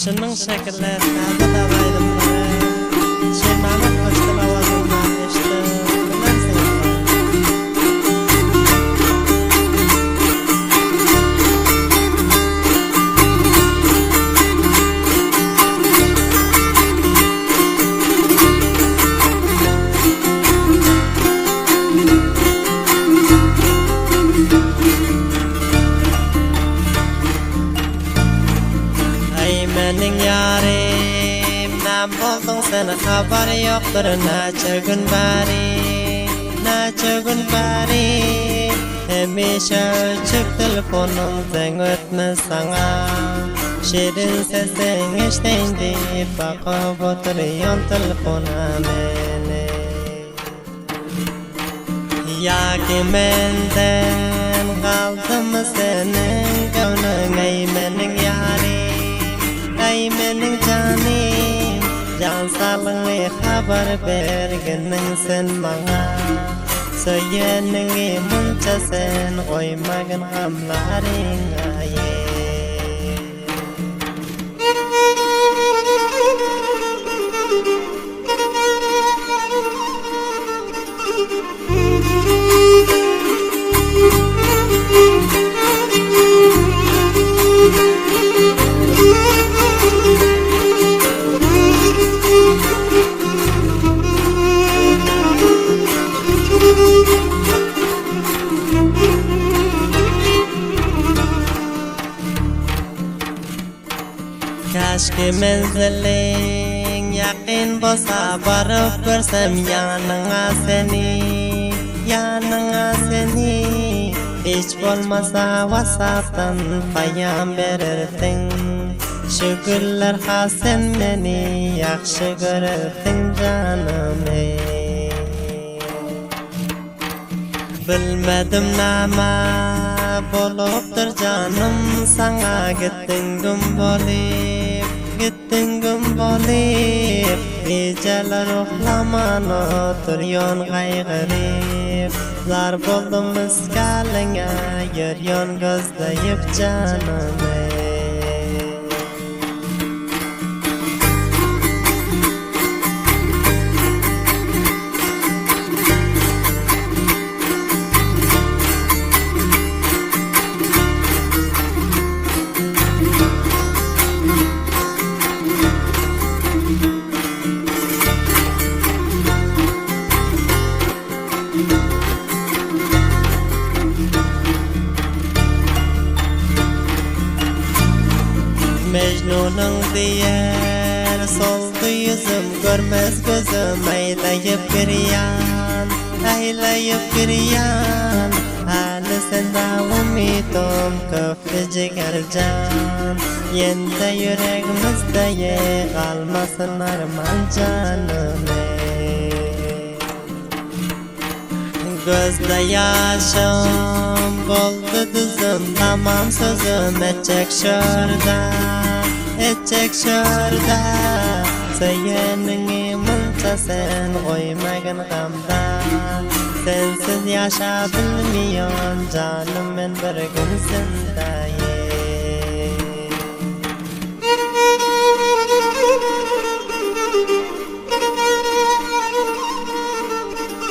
Şunun şekilleri tadı da baydım. Şeymanın koştum avazından işte. Bundan sevdim. Ay mening yarim nam boldun sen haber yoktur naça gün bari Hemişe açık telefonum sen ötme sana Şirin sesin iştendi bakıp oturuyon telefona beni Ya ki menden kaldım senin gönlün ey mening yarim Ay mening canim Can sağlığına haber bergenin sen bana Söylenin munca sen koymagın gamlarin aye Kaşki menziling yakin bosa barıp görsem yanına seni Hiç olmasa WhatsApp'tan payam verirdin Şu güller ha sen beni yakşı görürdin canım ey Bilmedim nama boluptur canım sana gittin gün bolip Geceler uhlaman oturuyon gaygırıp Zar buldum miskaline yürüyon gözleyip canım ey Mecnun'un diğer soldu yüzüm görmez gözüm Aylayıp giriyan Hali senda umidum köfte cigercan Yende yüreğimizde kalmasın arman canım ey Gözde yaşım oldu düzüm tamam sözüm edecek şurada Söylenin munca sen koymagın gamda Sensiz yaşa bilmiyon canım ben bir gün sendayım